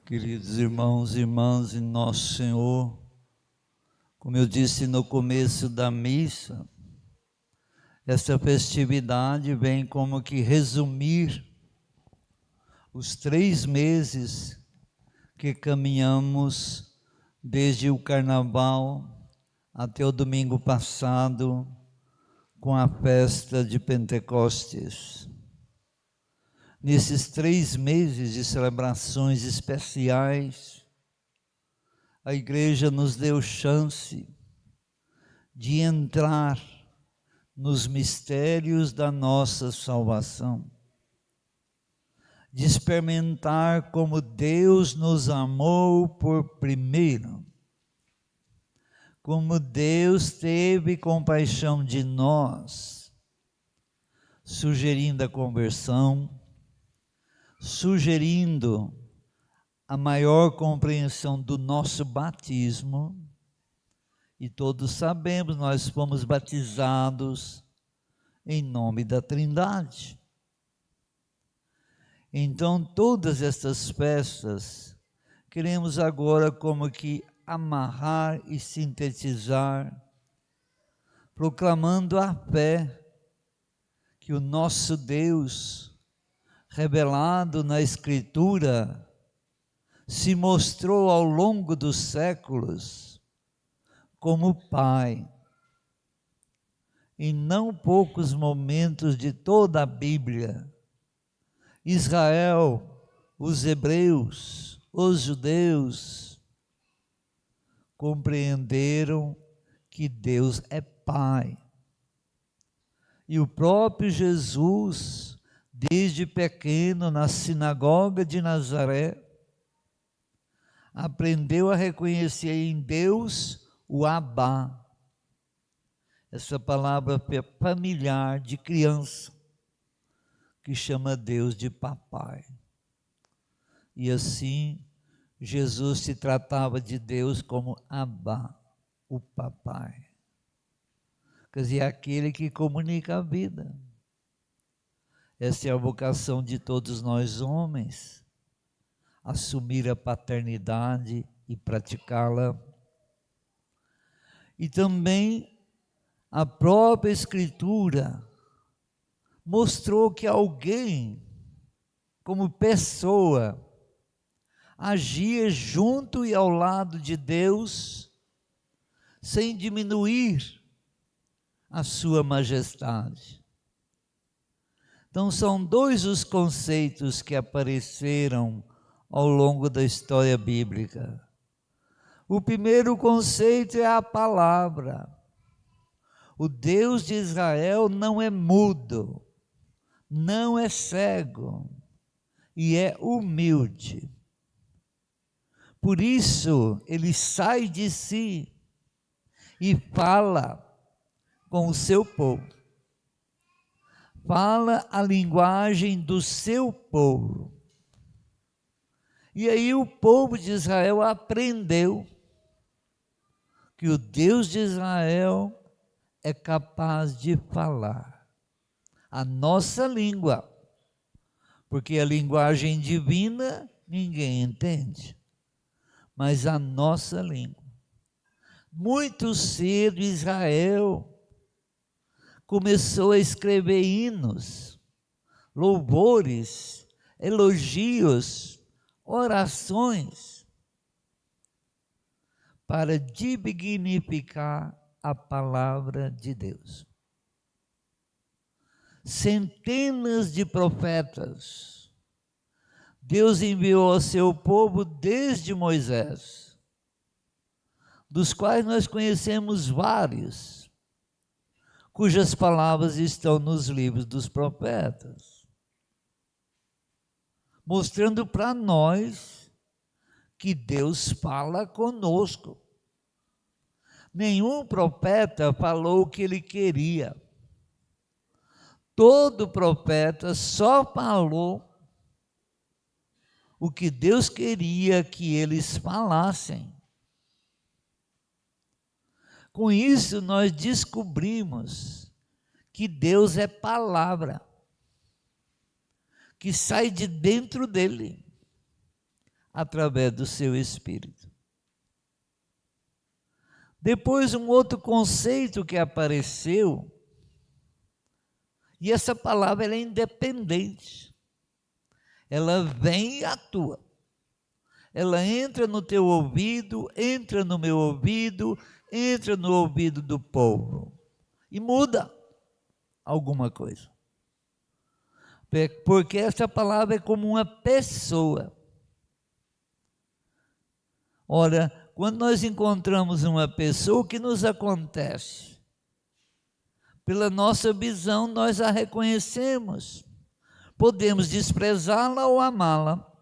Queridos irmãos e irmãs em nosso Senhor, como eu disse no começo da missa, esta festividade vem como que resumir os 3 meses que caminhamos desde o Carnaval até o domingo passado com a festa de Pentecostes. Nesses 3 meses de celebrações especiais, a igreja nos deu chance de entrar nos mistérios da nossa salvação, de experimentar como Deus nos amou por primeiro, como Deus teve compaixão de nós, sugerindo a conversão, sugerindo a maior compreensão do nosso batismo. E todos sabemos, nós fomos batizados em nome da Trindade. Então, todas estas festas, queremos agora como que amarrar e sintetizar, proclamando a fé que o nosso Deus, revelado na Escritura, se mostrou ao longo dos séculos como Pai. Em não poucos momentos de toda a Bíblia, Israel, os hebreus, os judeus, compreenderam que Deus é Pai. E o próprio Jesus, desde pequeno, na sinagoga de Nazaré, aprendeu a reconhecer em Deus o Abá, essa palavra familiar de criança, que chama Deus de papai. E assim, Jesus se tratava de Deus como Abá, o papai. Quer dizer, aquele que comunica a vida. Essa é a vocação de todos nós homens, assumir a paternidade e praticá-la. E também a própria Escritura mostrou que alguém, como pessoa, agia junto e ao lado de Deus, sem diminuir a sua majestade. Então são 2 os conceitos que apareceram ao longo da história bíblica. O primeiro conceito é a palavra. O Deus de Israel não é mudo, não é cego e é humilde. Por isso, ele sai de si e fala com o seu povo. Fala a linguagem do seu povo. E aí o povo de Israel aprendeu que o Deus de Israel é capaz de falar a nossa língua, porque a linguagem divina ninguém entende, mas a nossa língua. Muito cedo Israel começou a escrever hinos, louvores, elogios, orações, para dignificar a palavra de Deus. Centenas de profetas Deus enviou ao seu povo desde Moisés, dos quais nós conhecemos vários, cujas palavras estão nos livros dos profetas, mostrando para nós que Deus fala conosco. Nenhum profeta falou o que ele queria. Todo profeta só falou o que Deus queria que eles falassem. Com isso, nós descobrimos que Deus é palavra, que sai de dentro dele. através do seu Espírito. Depois, um outro conceito que apareceu, e essa palavra ela é independente, ela vem e atua, ela entra no teu ouvido, entra no meu ouvido, entra no ouvido do povo, e muda alguma coisa, porque essa palavra é como uma pessoa. Ora, quando nós encontramos uma pessoa, o que nos acontece? Pela nossa visão, nós a reconhecemos. Podemos desprezá-la ou amá-la.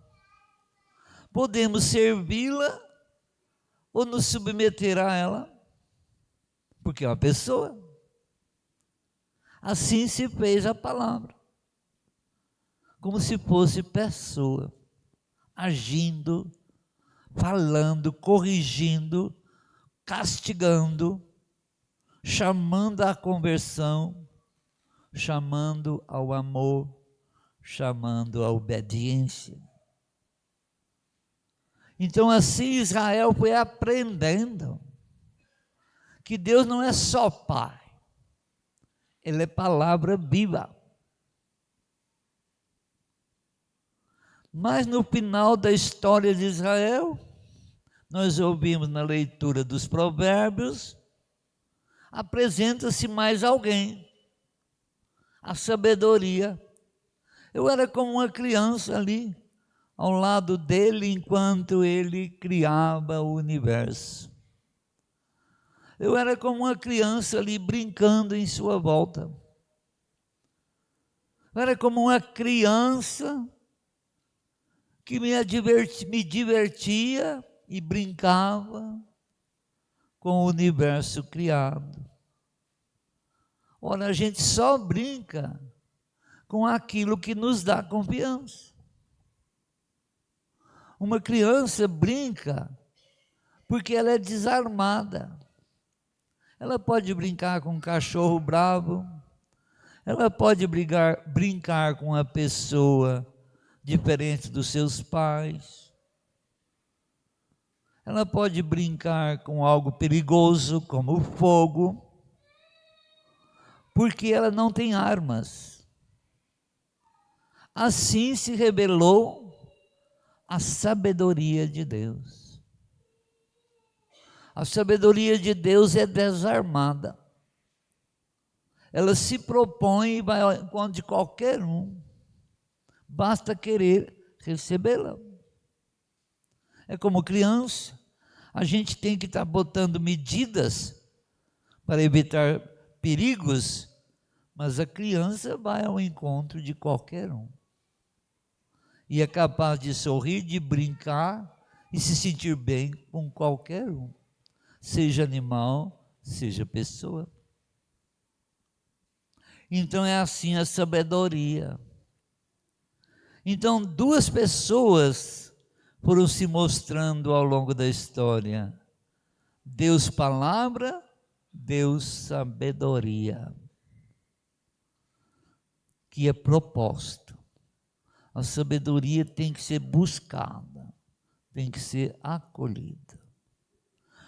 Podemos servi-la ou nos submeter a ela, porque é uma pessoa. Assim se fez a palavra, como se fosse pessoa, agindo, falando, corrigindo, castigando, chamando à conversão, chamando ao amor, chamando à obediência. Então assim Israel foi aprendendo que Deus não é só Pai, Ele é palavra viva. Mas no final da história de Israel, nós ouvimos na leitura dos Provérbios, apresenta-se mais alguém, a sabedoria. Eu era como uma criança ali, ao lado dele, enquanto ele criava o universo. Eu era como uma criança ali, brincando em sua volta. Eu era como uma criança que me divertia e brincava com o universo criado. Ora, a gente só brinca com aquilo que nos dá confiança. Uma criança brinca porque ela é desarmada. Ela pode brincar com um cachorro bravo, ela pode brincar com uma pessoa diferente dos seus pais, ela pode brincar com algo perigoso, como o fogo, porque ela não tem armas. Assim se revelou a sabedoria de Deus. A sabedoria de Deus é desarmada. Ela se propõe e vai ao encontro de qualquer um. Basta querer recebê-la. É como criança, a gente tem que estar botando medidas para evitar perigos, mas a criança vai ao encontro de qualquer um. E é capaz de sorrir, de brincar e se sentir bem com qualquer um, seja animal, seja pessoa. Então é assim a sabedoria. Então duas pessoas foram se mostrando ao longo da história: Deus palavra, Deus sabedoria, que é proposto. A sabedoria tem que ser buscada, tem que ser acolhida.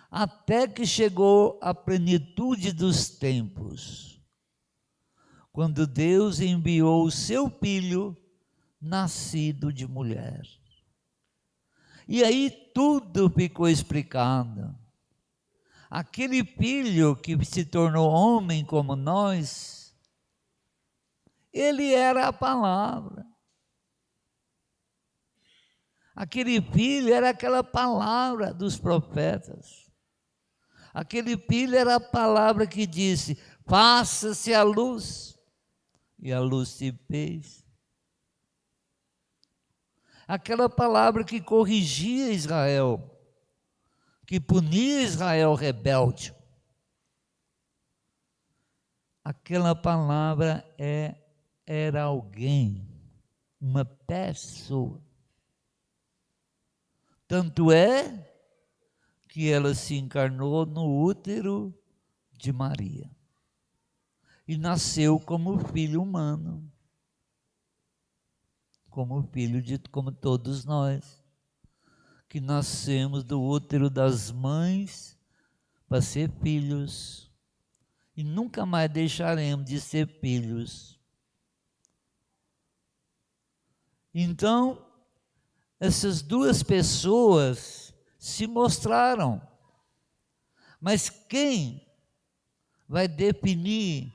Até que chegou a plenitude dos tempos, quando Deus enviou o seu filho, nascido de mulher. E aí tudo ficou explicado. Aquele filho que se tornou homem como nós, ele era a palavra. Aquele filho era aquela palavra dos profetas. Aquele filho era a palavra que disse: faça-se a luz. E a luz se fez. Aquela palavra que corrigia Israel, que punia Israel rebelde. Aquela palavra era alguém, uma pessoa. Tanto é que ela se encarnou no útero de Maria e nasceu como filho humano, como filho como todos nós. que nascemos do útero das mães para ser filhos e nunca mais deixaremos de ser filhos. Então, essas duas pessoas se mostraram, mas quem vai definir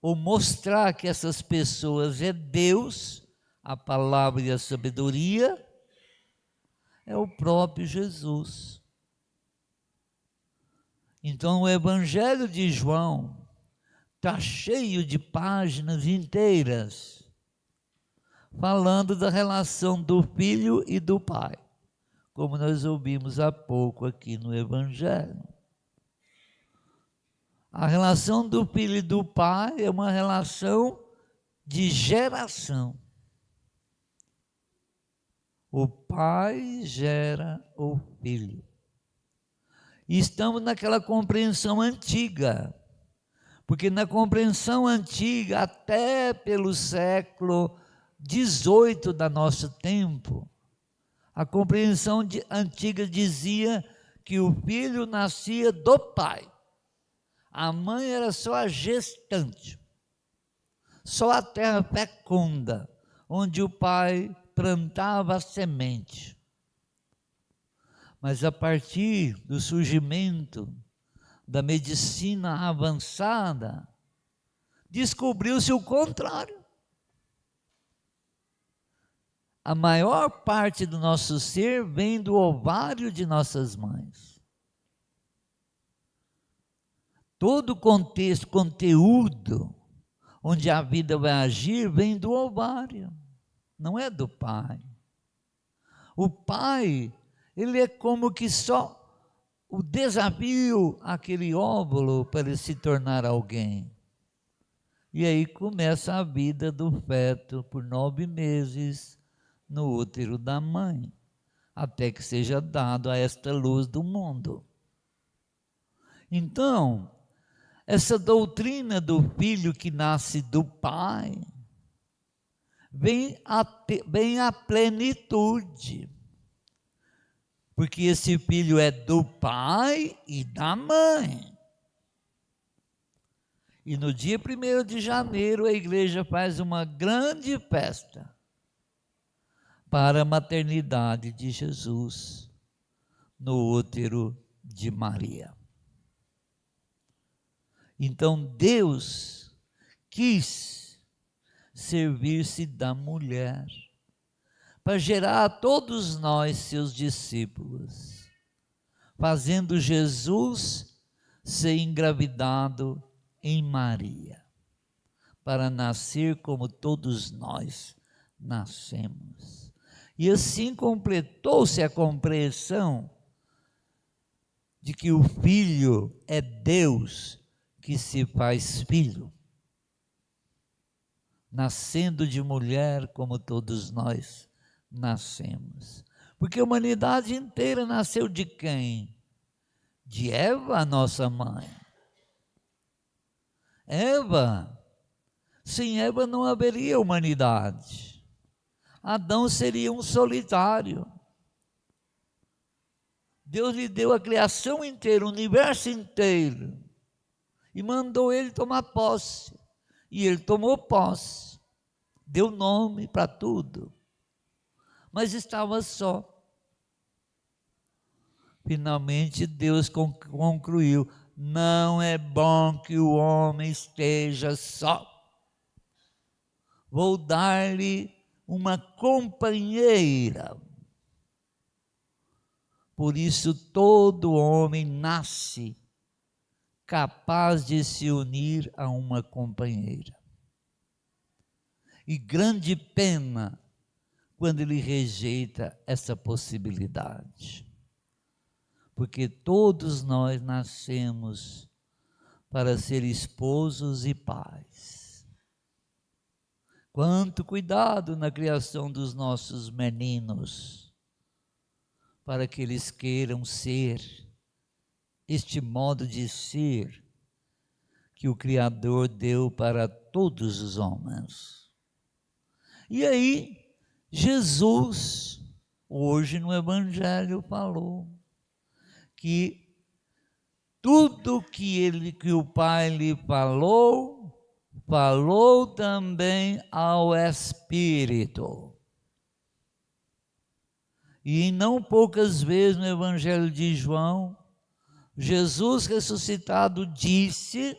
ou mostrar que essas pessoas é Deus, a palavra e a sabedoria, é o próprio Jesus. Então o Evangelho de João está cheio de páginas inteiras falando da relação do Filho e do Pai, como nós ouvimos há pouco aqui no Evangelho. A relação do Filho e do Pai é uma relação de geração. O Pai gera o Filho. E estamos naquela compreensão antiga, porque na compreensão antiga, até pelo século XVIII da nosso tempo, a compreensão antiga dizia que o filho nascia do pai. A mãe era só a gestante, só a terra fecunda, onde o pai plantava a semente. Mas a partir do surgimento da medicina avançada, descobriu-se o contrário. A maior parte do nosso ser vem do ovário de nossas mães. Todo o contexto, conteúdo, onde a vida vai agir, vem do ovário, não é do pai. O pai, ele é como que só o desafio aquele óvulo para ele se tornar alguém. E aí começa a vida do feto por 9 meses no útero da mãe, até que seja dado a esta luz do mundo. Então, essa doutrina do filho que nasce do pai vem à plenitude, porque esse filho é do pai e da mãe. E no dia 1º de janeiro a igreja faz uma grande festa para a maternidade de Jesus no útero de Maria. Então Deus quis servir-se da mulher para gerar a todos nós, seus discípulos, fazendo Jesus ser engravidado em Maria, para nascer como todos nós nascemos. E assim completou-se a compreensão de que o Filho é Deus que se faz filho, nascendo de mulher como todos nós nascemos. Porque a humanidade inteira nasceu de quem? De Eva, a nossa mãe. Eva, sem Eva não haveria humanidade. Adão seria um solitário. Deus lhe deu a criação inteira, o universo inteiro, e mandou ele tomar posse. E ele tomou posse, deu nome para tudo, mas estava só. Finalmente Deus concluiu: não é bom que o homem esteja só. Vou dar-lhe uma companheira. Por isso todo homem nasce capaz de se unir a uma companheira. E grande pena quando ele rejeita essa possibilidade. Porque todos nós nascemos para ser esposos e pais. Quanto cuidado na criação dos nossos meninos, para que eles queiram ser este modo de ser que o Criador deu para todos os homens. E aí, Jesus hoje no Evangelho falou que tudo que o Pai lhe falou, falou também ao Espírito. E em não poucas vezes no Evangelho de João, Jesus ressuscitado disse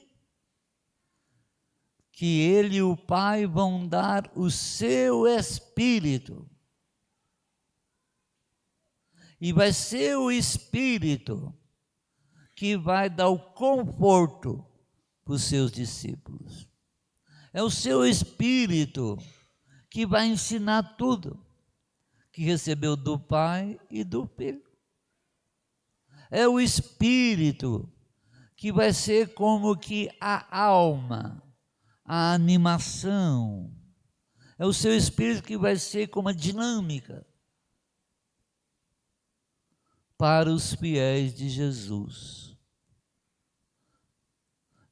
que ele e o Pai vão dar o seu Espírito. E vai ser o Espírito que vai dar o conforto para os seus discípulos. É o seu Espírito que vai ensinar tudo que recebeu do Pai e do Filho. É o Espírito que vai ser como que a alma, a animação. É o seu Espírito que vai ser como a dinâmica para os fiéis de Jesus.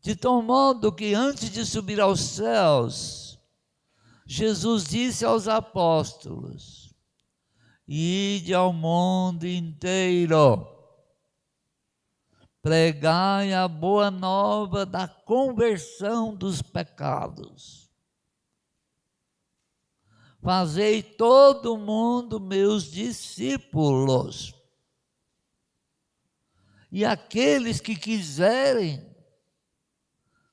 De tal modo que antes de subir aos céus, Jesus disse aos apóstolos: ide ao mundo inteiro, pregai a boa nova da conversão dos pecados. Fazei todo mundo meus discípulos. E aqueles que quiserem,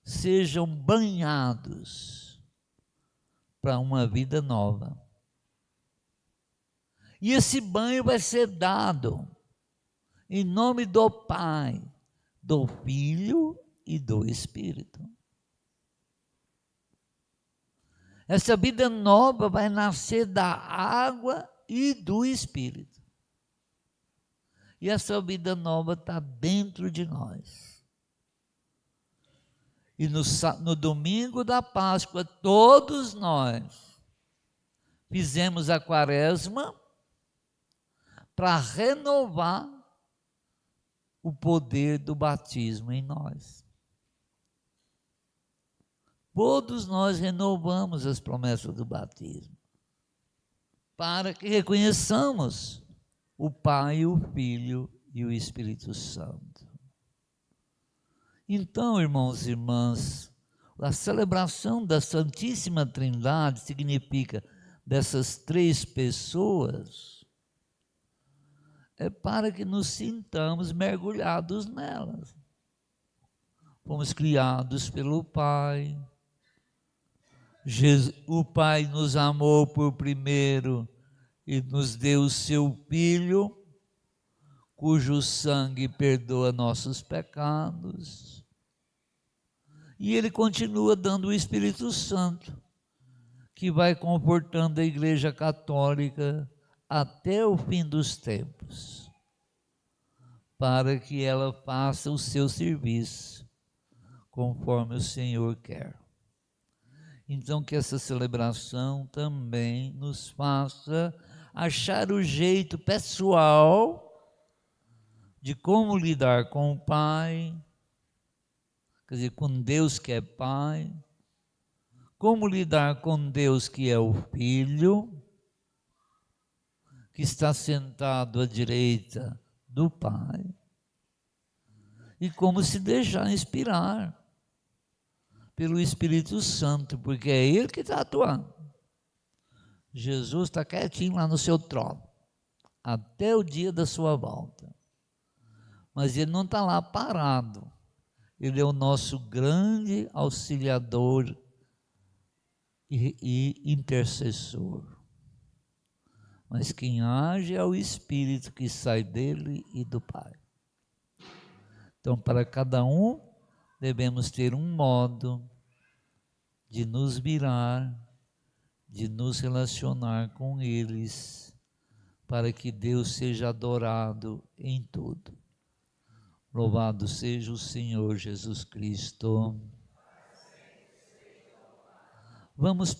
sejam banhados para uma vida nova. E esse banho vai ser dado em nome do Pai, do Filho e do Espírito. Essa vida nova vai nascer da água e do Espírito. E essa vida nova está dentro de nós. E no domingo da Páscoa, todos nós fizemos a quaresma para renovar o poder do batismo em nós. Todos nós renovamos as promessas do batismo, para que reconheçamos o Pai, o Filho e o Espírito Santo. Então, irmãos e irmãs, a celebração da Santíssima Trindade significa dessas três pessoas, é para que nos sintamos mergulhados nelas. Fomos criados pelo Pai. O Pai nos amou por primeiro e nos deu o seu Filho, cujo sangue perdoa nossos pecados. E Ele continua dando o Espírito Santo, que vai confortando a Igreja Católica até o fim dos tempos, para que ela faça o seu serviço, conforme o Senhor quer. Então, que essa celebração também nos faça achar o jeito pessoal de como lidar com o Pai, quer dizer, com Deus que é Pai, como lidar com Deus que é o Filho, que está sentado à direita do Pai, e como se deixar inspirar pelo Espírito Santo, porque é Ele que está atuando. Jesus está quietinho lá no seu trono, até o dia da sua volta. Mas Ele não está lá parado. Ele é o nosso grande auxiliador e intercessor. Mas quem age é o Espírito que sai dele e do Pai. Então, para cada um, devemos ter um modo de nos virar, de nos relacionar com eles, para que Deus seja adorado em tudo. Louvado seja o Senhor Jesus Cristo. Vamos